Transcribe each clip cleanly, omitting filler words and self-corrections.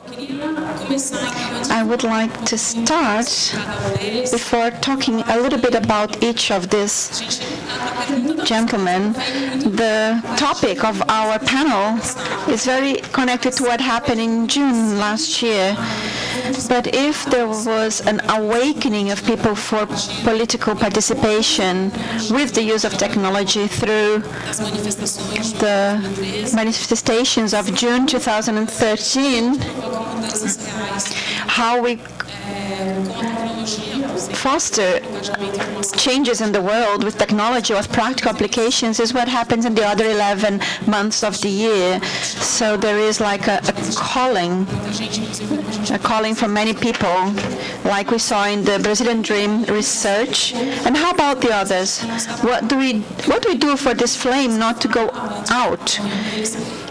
I would like to start before talking a little bit about each of these gentlemen. The topic of our panel is very connected to what happened in June last year. But if there was an awakening of people for political participation with the use of technology through the manifestations of June 2013, how we foster changes in the world with technology, with practical applications, is what happens in the other 11 months of the year. So there is like a calling from many people, like we saw in the Brazilian Dream research. And how about the others? What do we do for this flame not to go out?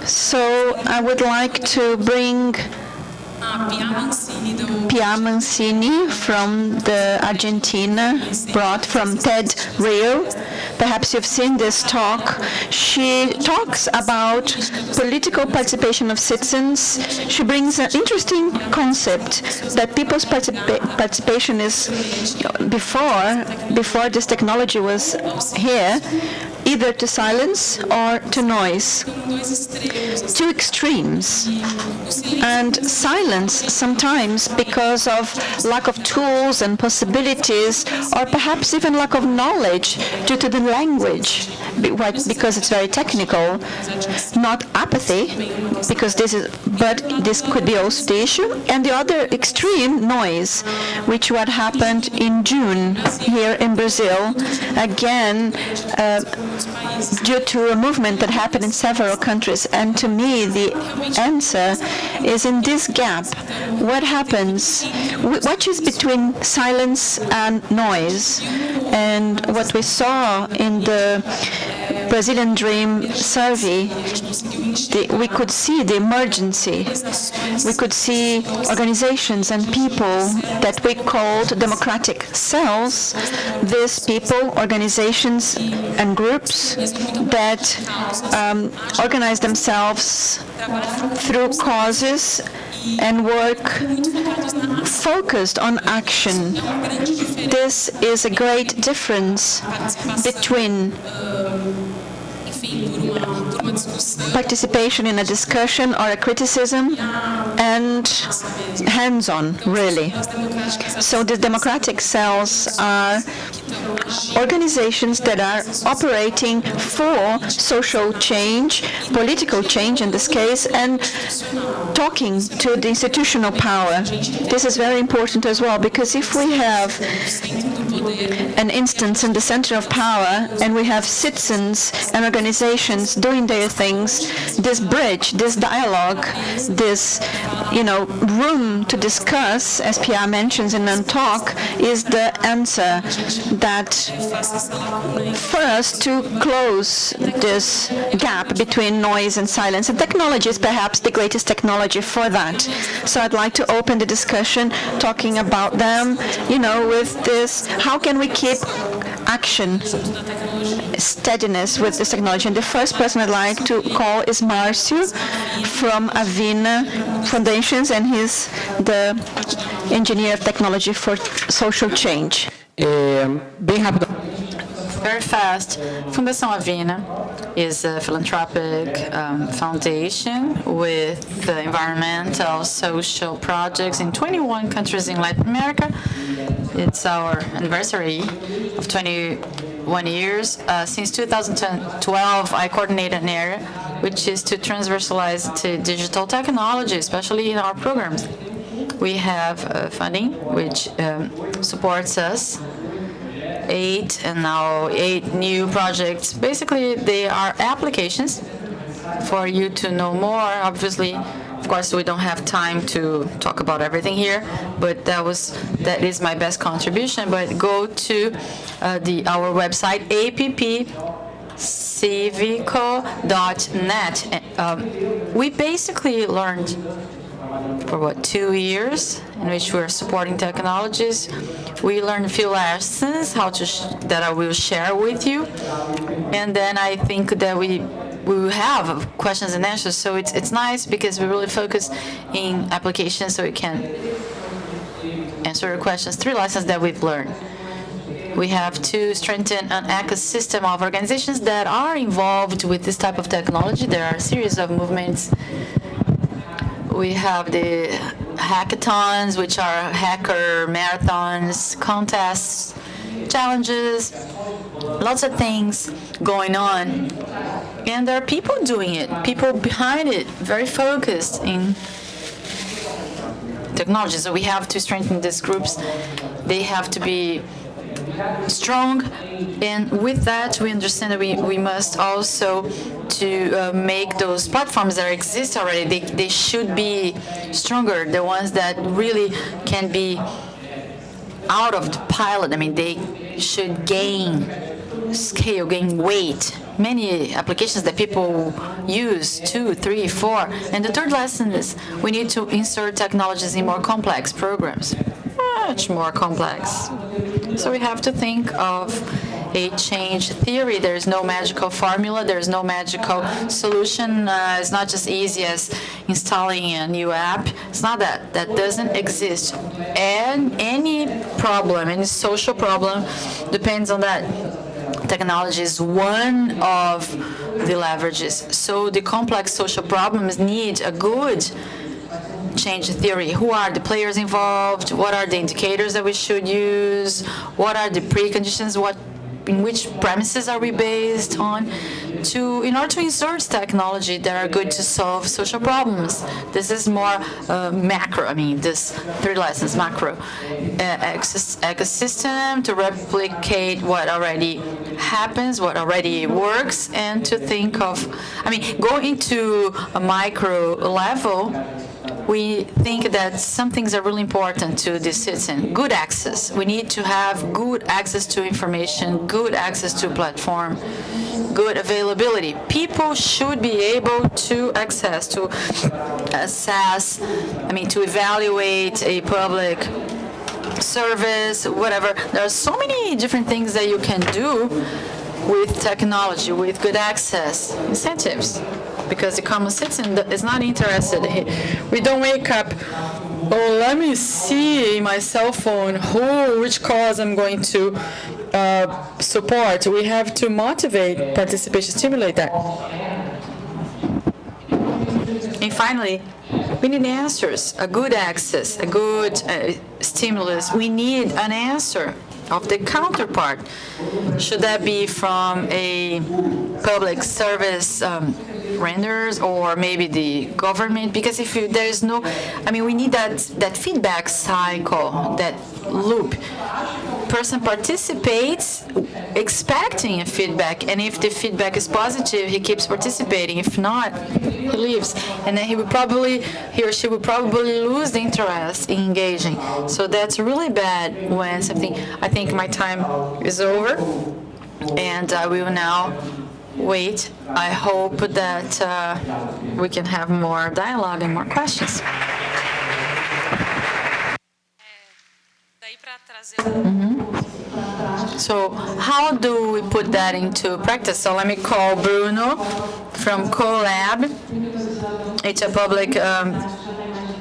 So I would like to bring Pia Mancini from the Argentina, brought from TED Rio. Perhaps you've seen this talk. She talks about political participation of citizens. She brings an interesting concept that people's participation is, before this technology was here, either to silence or to noise. Two extremes. And silence sometimes because of lack of tools and possibilities, or perhaps even lack of knowledge due to the language, because it's very technical. Not apathy, but this could be also the issue. And the other extreme, noise, which what happened in June here in Brazil, again, due to a movement that happened in several countries. And to me, the answer is in this gap. What happens? What is between silence and noise? And what we saw in the Brazilian Dream survey, we could see the emergency. We could see organizations and people that we called democratic cells. These people, organizations and groups that organize themselves through causes and work focused on action. This is a great difference between participation in a discussion or a criticism and hands-on, really. So the democratic cells are organizations that are operating for social change, political change in this case, and talking to the institutional power. This is very important as well, because if we have an instance in the center of power and we have citizens and organizations doing their things, this bridge, this dialogue, this room to discuss, as Pia mentions in Talk, is the answer that first to close this gap between noise and silence. And technology is perhaps the greatest technology for that. So I'd like to open the discussion talking about them, with this, how can we keep action, steadiness with this technology? And the first person I'd like to call is Marcio from Avina Foundations, and he's the engineer of technology for social change. Very fast. Fundação Avina is a philanthropic foundation with environmental, social projects in 21 countries in Latin America. It's our anniversary of 21 years. Since 2012, I coordinate an area which is to transversalize to digital technology, especially in our programs. We have funding which supports us. 8 new projects. Basically, they are applications for you to know more. Obviously, of course, we don't have time to talk about everything here, but that is my best contribution. But go to our website, appcivico.net. We basically learned for 2 years in which we're supporting technologies. We learned a few lessons that I will share with you, and then I think that we we will have questions and answers. So it's nice because we really focus in applications so we can answer your questions. 3 lessons that we've learned. We have to strengthen an ecosystem of organizations that are involved with this type of technology. There are a series of movements. We have the hackathons, which are hacker marathons, contests, challenges, lots of things going on. And there are people doing it, people behind it, very focused in technology. So we have to strengthen these groups. They have to be strong, and with that we understand that we must also to make those platforms that exist already, they should be stronger, the ones that really can be out of the pilot. I mean, they should gain scale, gain weight. Many applications that people use, 2, 3, 4. And the third lesson is we need to insert technologies in more complex programs, much more complex. So we have to think of a change theory. There's no magical formula. There's no magical solution. It's not just easy as installing a new app. It's not that. That doesn't exist. And any problem, any social problem, depends on that. Technology is one of the leverages. So the complex social problems need a good change theory. Who are the players involved? What are the indicators that we should use? What are the preconditions? In which premises are we based on? In order to insert technology that are good to solve social problems. This is more macro. I mean, this 3 lessons, macro. Ecosystem to replicate what already happens, what already works, and to think of, go into a micro level. We think that some things are really important to the citizen. Good access. We need to have good access to information, good access to platform, good availability. People should be able to assess, to evaluate a public service, whatever. There are so many different things that you can do with technology, with good access, incentives. Because the common citizen is not interested. We don't wake up, let me see in my cell phone which cause I'm going to support. We have to motivate participation, stimulate that. And finally, we need answers, a good access, a good stimulus. We need an answer of the counterpart. Should that be from a public service renders or maybe the government? Because if there is no, we need that feedback cycle, that loop. Person participates expecting a feedback, and if the feedback is positive, he keeps participating. If not, he leaves, and then he or she will probably lose the interest in engaging. So that's really bad when something. I think my time is over, and I will now wait. I hope that we can have more dialogue and more questions. So how do we put that into practice? So let me call Bruno from Colab. It's a public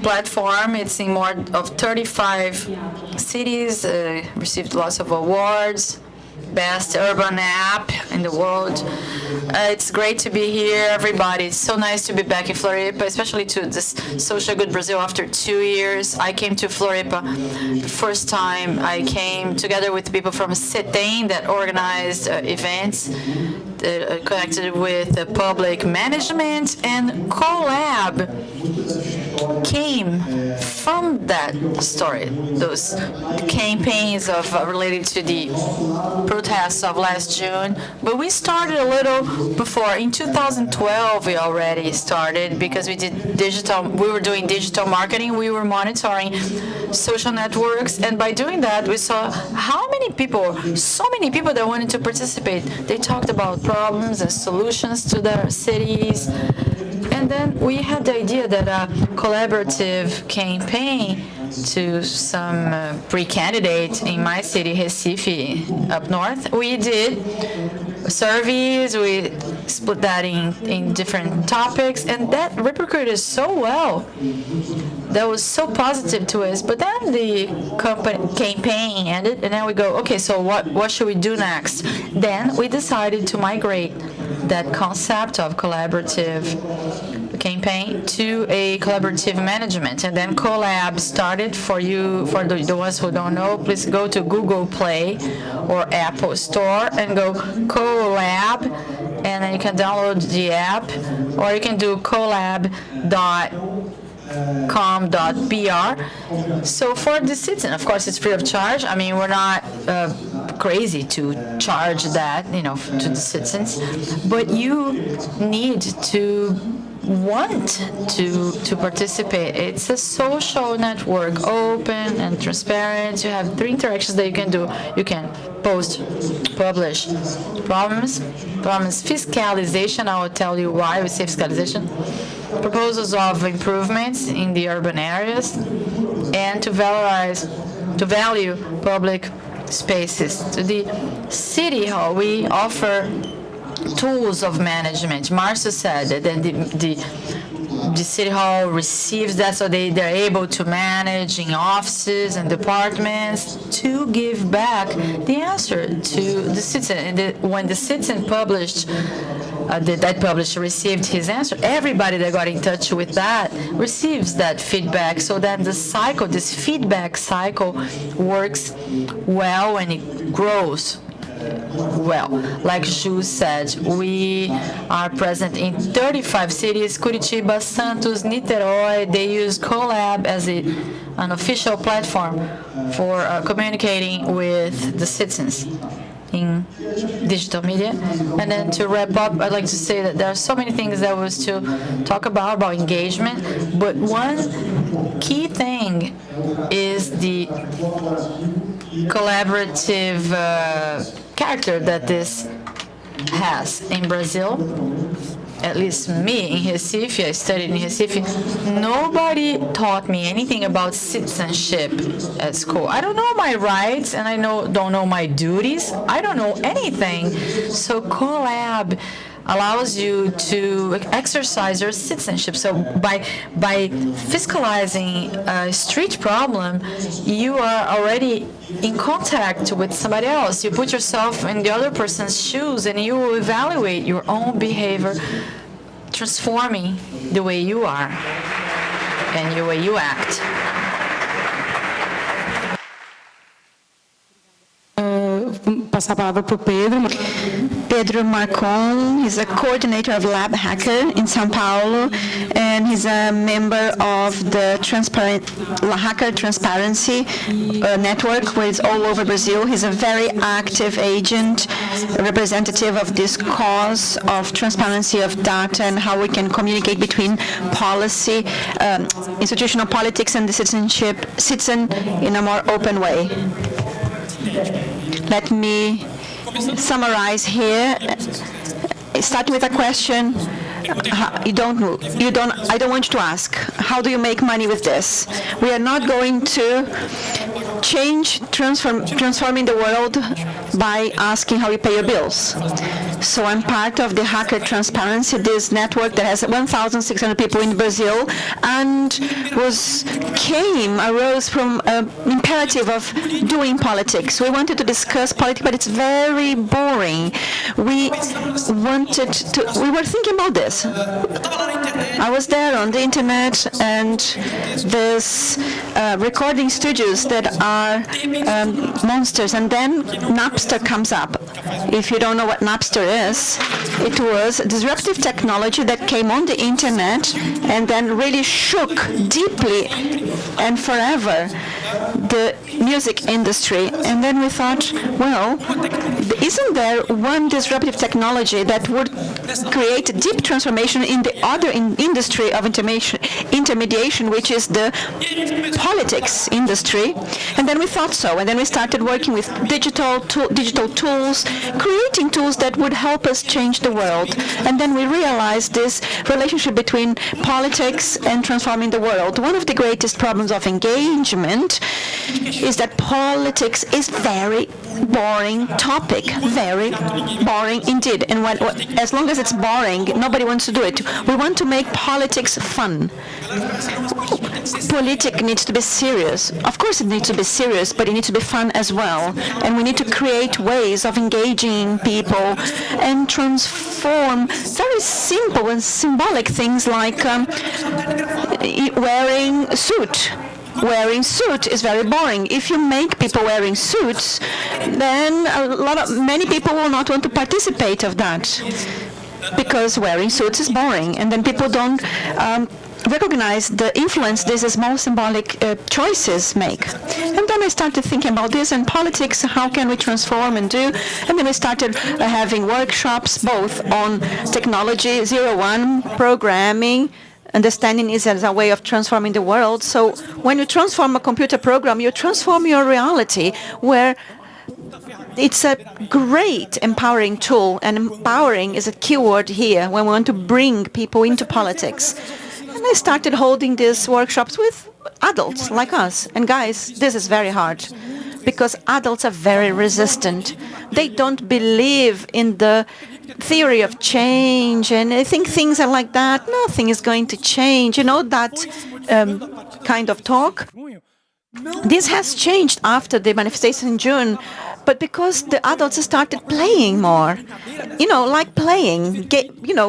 platform. It's in more of 35 cities, received lots of awards. Best urban app in the world. It's great to be here, everybody. It's so nice to be back in Floripa, especially to this Social Good Brazil after 2 years. I came to Floripa the first time. I came together with people from CETEM that organized events connected with public management, and Colab came from that story, those campaigns related to the protests of last June. But we started a little before. In 2012, we already started because we were doing digital marketing. We were monitoring social networks, and by doing that, we saw so many people that wanted to participate. They talked about problems and solutions to their cities. And then we had the idea that a collaborative campaign to some pre-candidate in my city, Recife, up north. We did surveys, we split that in different topics, and that repercuted so well. That was so positive to us. But then the campaign ended, and then we go, okay, so what should we do next? Then we decided to migrate that concept of collaborative campaign to a collaborative management. And then Colab started. For the ones who don't know, please go to Google Play or Apple Store and go Colab, and then you can download the app, or you can do colab.com.br. So for the citizen, of course, it's free of charge. I mean, we're not crazy to charge that, to the citizens, but you need to want to participate. It's a social network, open and transparent. You have 3 interactions that you can do. You can post, publish, problems, fiscalization. I will tell you why we say fiscalization. Proposals of improvements in the urban areas, and to value public spaces. To the city hall, we offer tools of management. Marcio said that then the city hall receives that, so they're able to manage in offices and departments to give back the answer to the citizen. And when the citizen published, that publisher received his answer, everybody that got in touch with that receives that feedback. So then this feedback cycle works well and it grows well. Like Jules said, we are present in 35 cities, Curitiba, Santos, Niterói. They use Colab as an official platform for communicating with the citizens in digital media. And then to wrap up, I'd like to say that there are so many things that was to talk about engagement, but one key thing is the collaborative character that this has in Brazil. At least me in Recife, I studied in Recife, nobody taught me anything about citizenship at school. I don't know my rights, and I don't know my duties. I don't know anything. So Colab allows you to exercise your citizenship. So by fiscalizing a street problem, you are already in contact with somebody else. You put yourself in the other person's shoes, and you will evaluate your own behavior, transforming the way you are and the way you act. Passar a palavra para o Pedro. Pedro Markun, he's a coordinator of Lab Hacker in São Paulo, and he's a member of the Hacker Transparency Network, which is all over Brazil. He's a very active agent, representative of this cause of transparency of data and how we can communicate between policy, institutional politics, and the citizen in a more open way. Let me summarize here, starting with a question. I don't want you to ask, how do you make money with this? We are not going to transforming the world by asking how you pay your bills. So I'm part of the Hacker Transparency, this network that has 1,600 people in Brazil, and arose from an imperative of doing politics. We wanted to discuss politics, but it's very boring. We were thinking about this. I was there on the internet, and there's recording studios that are monsters, and then Napster comes up. If you don't know what Napster is, it was disruptive technology that came on the internet and then really shook deeply and forever the music industry. And then we thought, well, isn't there one disruptive technology that would create deep transformation in the other industry of information intermediation, which is the politics industry. And then we thought so, and then we started working with digital tools, creating tools that would help us change the world. And then we realized this relationship between politics and transforming the world. One of the greatest problems of engagement is that politics is very boring topic, very boring indeed. And as long as it's boring, nobody wants to do it. We want to make politics fun. Politics needs to be serious. Of course it needs to be serious, but it needs to be fun as well. And we need to create ways of engaging people and transform very simple and symbolic things like wearing a suit. Wearing suit is very boring. If you make people wearing suits, then many people will not want to participate of that, because wearing suits is boring, and then people don't recognize the influence these small symbolic choices make. And then I started thinking about this and politics, how can we transform and do? And then we started having workshops both on technology, 01, programming. Understanding is as a way of transforming the world. So when you transform a computer program, you transform your reality, where it's a great empowering tool, and empowering is a keyword here when we want to bring people into politics. And I started holding these workshops with adults like us. And guys, this is very hard, because adults are very resistant. They don't believe in the theory of change, and I think things are like that. Nothing is going to change. You know, that kind of talk. This has changed after the manifestation in June, but because the adults started playing more, like playing,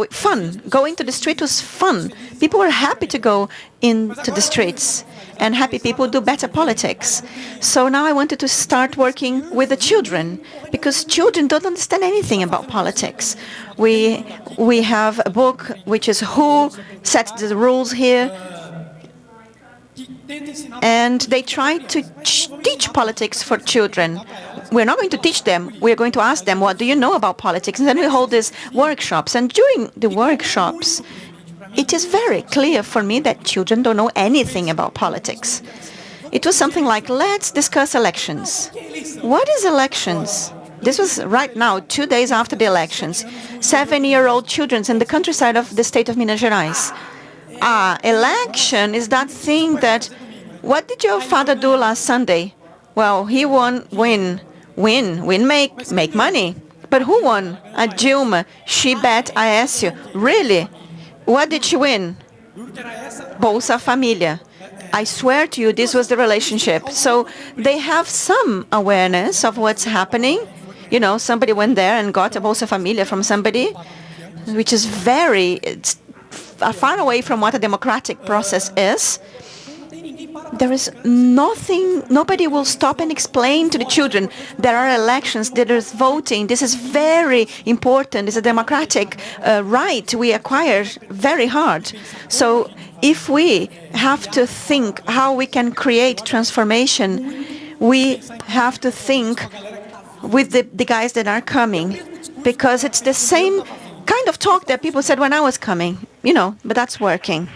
fun. Going to the street was fun. People were happy to go into the streets, and happy people do better politics. So now I wanted to start working with the children, because children don't understand anything about politics. We have a book which is Who Sets the Rules Here, and they try to teach politics for children. We're not going to teach them. We're going to ask them, what do you know about politics? And then we hold these workshops. And during the workshops, it is very clear for me that children don't know anything about politics. It was something like, let's discuss elections. What is elections? This was right now, 2 days after the elections. 7-year-old children in the countryside of the state of Minas Gerais. Election is that thing that, what did your father do last Sunday? Well, he win, make money. But who won? Dilma. She bet, I ask you, really? What did she win? Bolsa Familia. I swear to you, this was the relationship. So they have some awareness of what's happening. Somebody went there and got a Bolsa Familia from somebody, which is very far away from what a democratic process is. There is nothing, nobody will stop and explain to the children, there are elections, there is voting, this is very important, it's a democratic right we acquired very hard. So if we have to think how we can create transformation, we have to think with the guys that are coming, because it's the same kind of talk that people said when I was coming, but that's working.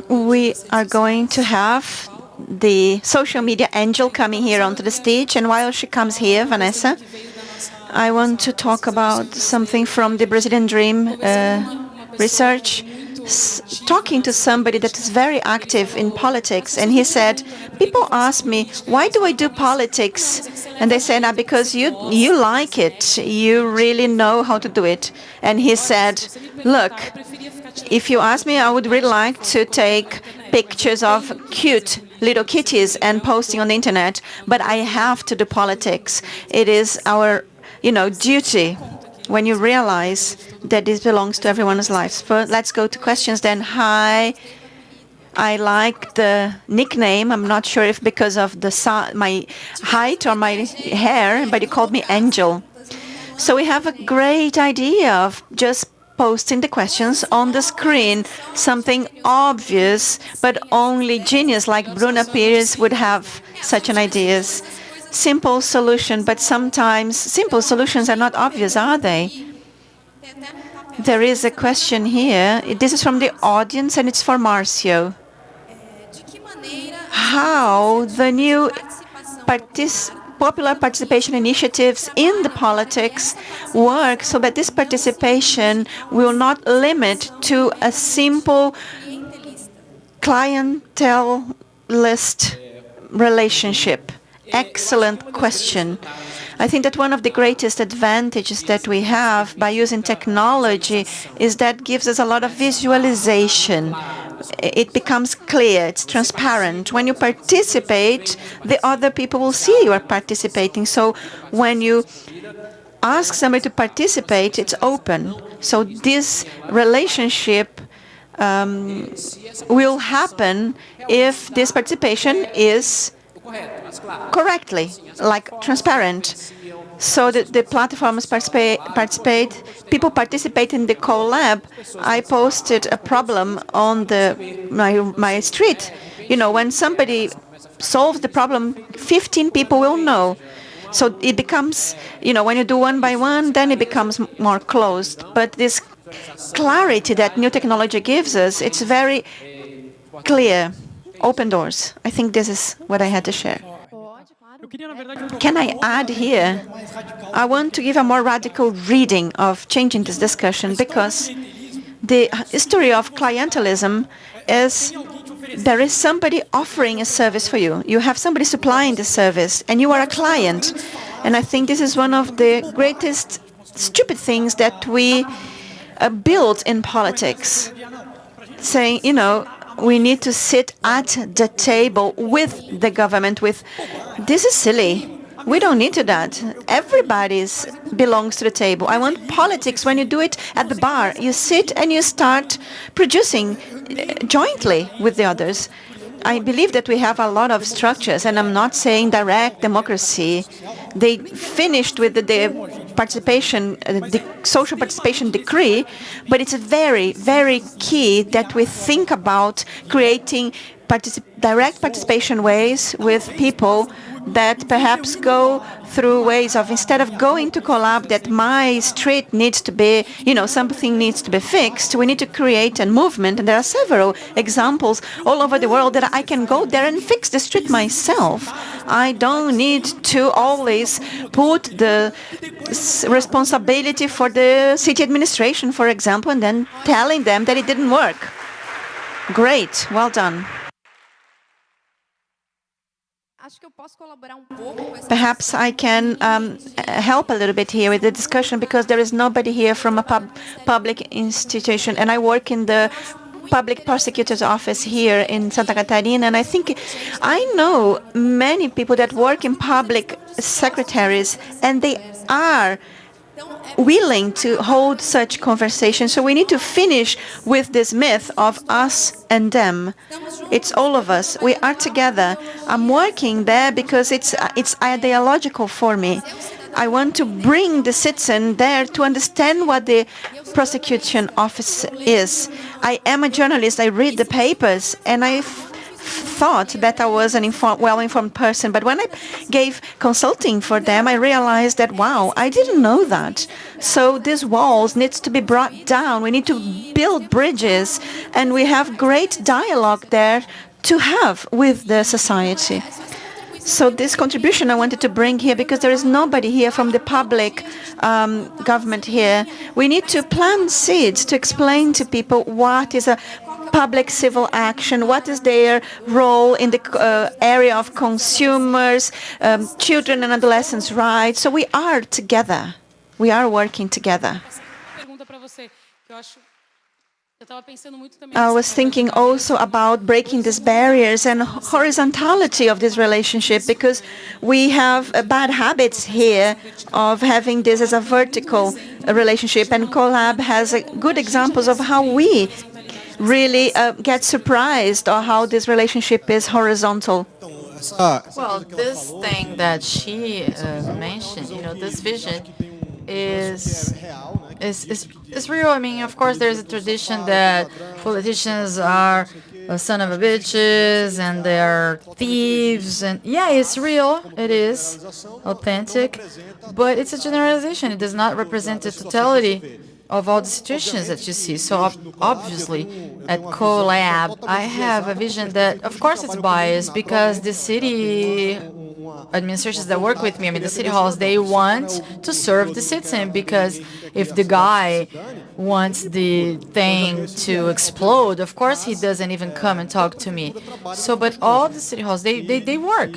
We are going to have the social media angel coming here onto the stage, and while she comes here, Vanessa, I want to talk about something from the Brazilian Dream research, talking to somebody that is very active in politics, and he said, people ask me, why do I do politics? And they say, because you like it, you really know how to do it. And he said, look, if you ask me, I would really like to take pictures of cute little kitties and posting on the internet, but I have to do politics. It is our, duty. When you realize that this belongs to everyone's lives. But let's go to questions then. Hi. I like the nickname. I'm not sure if because of my height or my hair, but you called me Angel. So we have a great idea of just posting the questions on the screen, something obvious, but only genius like Bruno Pires would have such an idea. simple solution, but sometimes simple solutions are not obvious, are they? There is a question here. This is from the audience, and it's for Marcio. How the new popular participation initiatives in the politics work so that this participation will not limit to a simple clientelist relationship? Excellent question. I think that one of the greatest advantages that we have by using technology is that gives us a lot of visualization. It becomes clear, it's transparent. When you participate, the other people will see you are participating. So when you ask somebody to participate, it's open. So this relationship will happen if this participation is correctly, like transparent. So the platforms participate, people participate in the Colab. I posted a problem on my street. You know, when somebody solves the problem, 15 people will know. So it becomes, you know, when you do one by one, then it becomes more closed. But this clarity that new technology gives us, it's very clear. Open doors. I think this is what I had to share. Can I add here? I want to give a more radical reading of changing this discussion, because the history of clientelism is there is somebody offering a service for you. You have somebody supplying the service, and you are a client. And I think this is one of the greatest stupid things that we build in politics, saying, you know, we need to sit at the table with the government. This is silly. We don't need to that. Everybody belongs to the table. I want politics when you do it at the bar. You sit and you start producing jointly with the others. I believe that we have a lot of structures, and I'm not saying direct democracy. They finished with the participation, the social participation decree, but it's very, very key that we think about creating direct participation ways with people that perhaps go through ways of, instead of going to Colab that my street needs to be, you know, something needs to be fixed, we need to create a movement. And there are several examples all over the world that I can go there and fix the street myself. I don't need to always put the responsibility for the city administration, for example, and then telling them that it didn't work. Great, well done. Perhaps I can help a little bit here with the discussion, because there is nobody here from a public institution, and I work in the public prosecutor's office here in Santa Catarina, and I think I know many people that work in public secretaries, and they are willing to hold such conversations. So we need to finish with this myth of us and them. It's all of us. We are together. I'm working there because it's ideological for me. I want to bring the citizen there to understand what the prosecution office is. I am a journalist. I read the papers, and I thought that I was an well-informed person. But when I gave consulting for them, I realized that, wow, I didn't know that. So these walls needs to be brought down. We need to build bridges, and we have great dialogue there to have with the society. So this contribution I wanted to bring here, because there is nobody here from the public government here. We need to plant seeds to explain to people what is a public civil action, what is their role in the area of consumers, children and adolescents' rights. So we are together. We are working together. I was thinking also about breaking these barriers and horizontality of this relationship, because we have bad habits here of having this as a vertical relationship, and Colab has good examples of how we really get surprised or how this relationship is horizontal. Well, this thing that she mentioned, you know, this vision is real. I mean, of course, there's a tradition that politicians are son of a bitches and they're thieves. And yeah, it's real. It is authentic. But it's a generalization. It does not represent the totality of all the situations that you see. So obviously, at Colab, I have a vision that, of course, it's biased because the city administrations that work with me, I mean, the city halls, they want to serve the citizen, because if the guy wants the thing to explode, of course he doesn't even come and talk to me. So, but all the city halls, they work.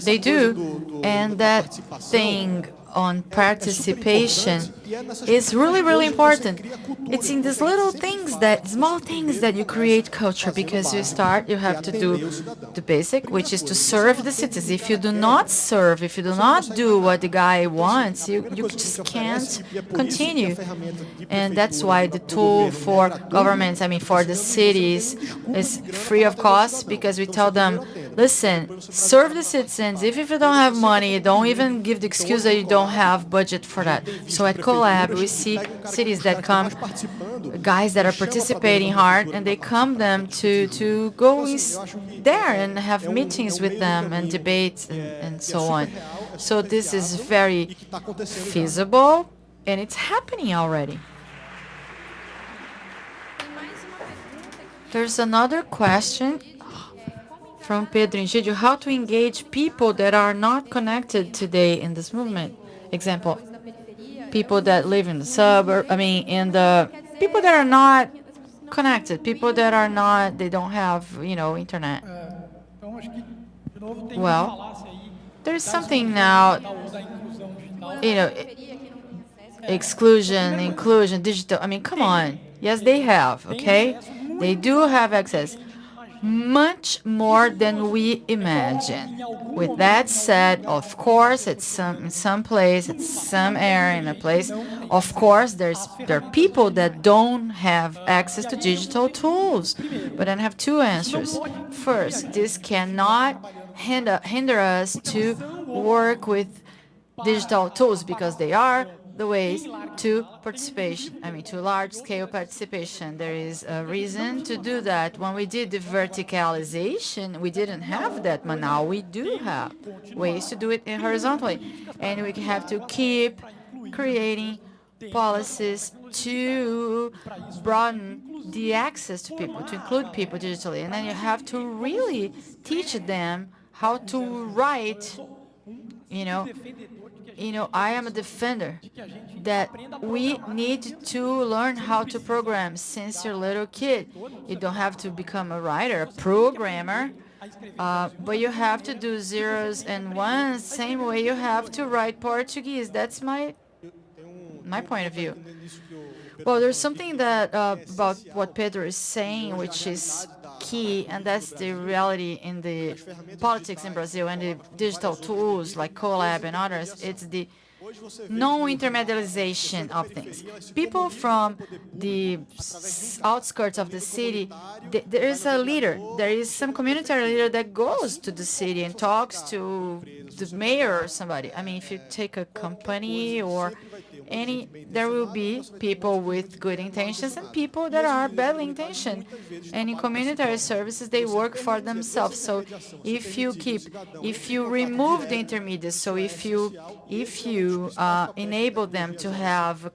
They do. And that thing on participation is really, really important. It's in these little things, that small things, that you create culture, because you have to do the basic, which is to serve the citizens. If you do not serve, if you do not do what the guy wants, you just can't continue. And that's why the tool for governments, I mean for the cities, is free of cost, because we tell them, listen, serve the citizens. If you don't have money, don't even give the excuse that you don't have budget for that. So at Colab, we see cities that come, guys that are participating hard, and they come them to go there and have meetings with them and debates and so on. So this is very feasible, and it's happening already. There's another question from Pedro Egidio: how to engage people that are not connected today in this movement? Example, people that live in the suburb, I mean, in the people that are not connected, people that are not, they don't have, internet. Well, there's something now, exclusion, inclusion, digital, I mean, come on. Yes, they have, okay? They do have access. Much more than we imagine. With that said, of course, in some place, it's some area in a place, of course, there are people that don't have access to digital tools. But I have two answers. First, this cannot hinder us to work with digital tools, because they are the ways to participation, I mean, to large-scale participation. There is a reason to do that. When we did the verticalization, we didn't have that, but now we do have ways to do it horizontally. And we have to keep creating policies to broaden the access to people, to include people digitally. And then you have to really teach them how to write. I am a defender that we need to learn how to program since you're a little kid. You don't have to become a writer, a programmer, but you have to do zeros and ones, same way you have to write Portuguese. That's my point of view. Well, there's something that about what Pedro is saying, which is key, and that's the reality in the politics in Brazil and the digital tools like Colab and others. It's the no-intermedialization of things. People from the outskirts of the city, there is a leader, there is some community leader that goes to the city and talks to the mayor or somebody. I mean, if you take a company or there will be people with good intentions and people that are badly intentioned. And in community services, they work for themselves. So if you remove the intermediates, so if you enable them to have a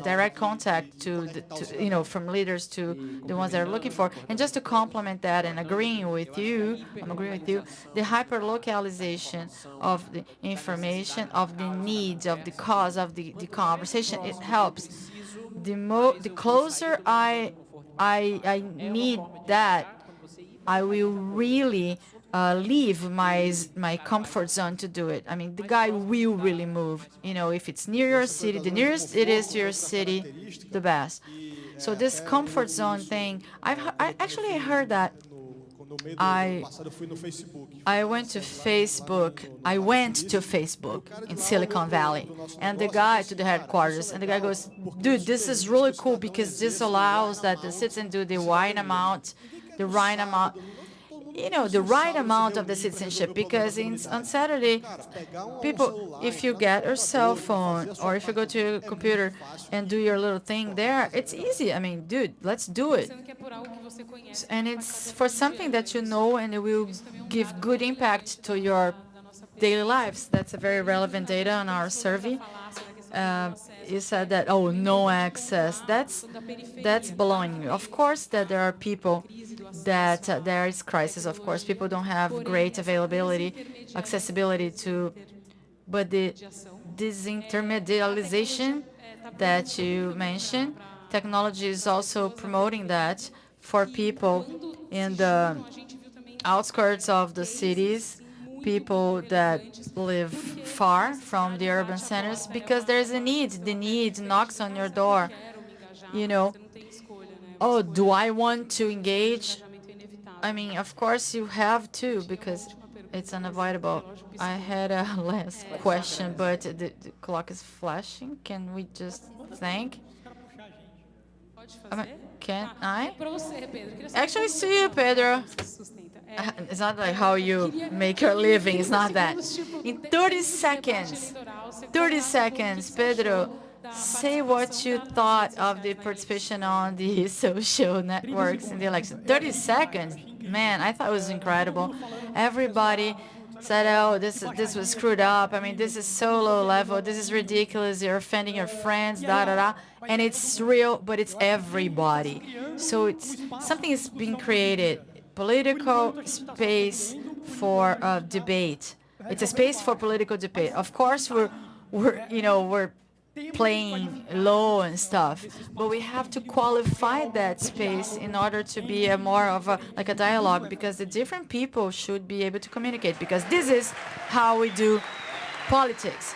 direct contact from leaders to the ones that are looking for, and just to complement that and I'm agreeing with you, the hyper-localization of the information, of the needs, of the cause, of the conversation, it helps. The closer I need that, I will really leave my comfort zone to do it. I mean, the guy will really move. If it's near your city, the nearest it is to your city, the best. So this comfort zone thing, I actually heard that. I went to Facebook in Silicon Valley, and the guy to the headquarters, and the guy goes, dude, this is really cool because this allows that the citizen do the right amount. the right amount of the citizenship, because on Saturday, people, if you get a cell phone or if you go to your computer and do your little thing there, it's easy. I mean, dude, let's do it. And it's for something that you know and it will give good impact to your daily lives. That's a very relevant data on our survey. You said that, oh, no access. That's blowing. Of course that there are people that there is crisis. Of course, people don't have great accessibility to, but this intermedialization that you mentioned, technology is also promoting that for people in the outskirts of the cities, people that live far from the urban centers, because there's a need. The need knocks on your door. Oh, do I want to engage? I mean, of course you have to, because it's unavoidable. I had a last question, but the clock is flashing. Can we just thank? Can I? Actually, it's to you, Pedro. It's not like how you make your living. It's not that. In 30 seconds, Pedro, say what you thought of the participation on the social networks in the election. 30 seconds? Man, I thought it was incredible. Everybody said, oh, this was screwed up. I mean, this is so low level. This is ridiculous. You're offending your friends, da-da-da. And it's real, but it's everybody. So it's something is being created. Political space for debate. It's a space for political debate. Of course, we're playing low and stuff, but we have to qualify that space in order to be a more of a dialogue, because the different people should be able to communicate, because this is how we do politics.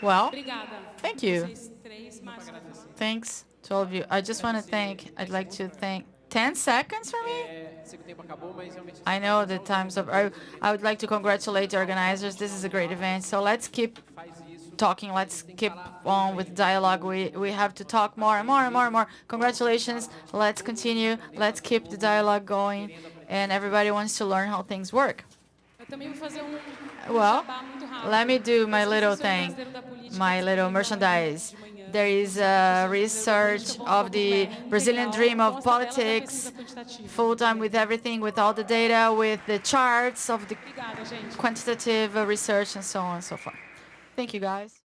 Well, thank you. Thanks to all of you. I'd like to thank 10 seconds for me? I know the time's up. I would like to congratulate the organizers. This is a great event. So let's keep talking. Let's keep on with dialogue. We have to talk more and more and more and more. Congratulations. Let's continue. Let's keep the dialogue going. And everybody wants to learn how things work. Well, let me do my little thing, my little merchandise. There is a research of the Brazilian dream of politics, full-time with everything, with all the data, with the charts of the quantitative research and so on and so forth. Thank you, guys.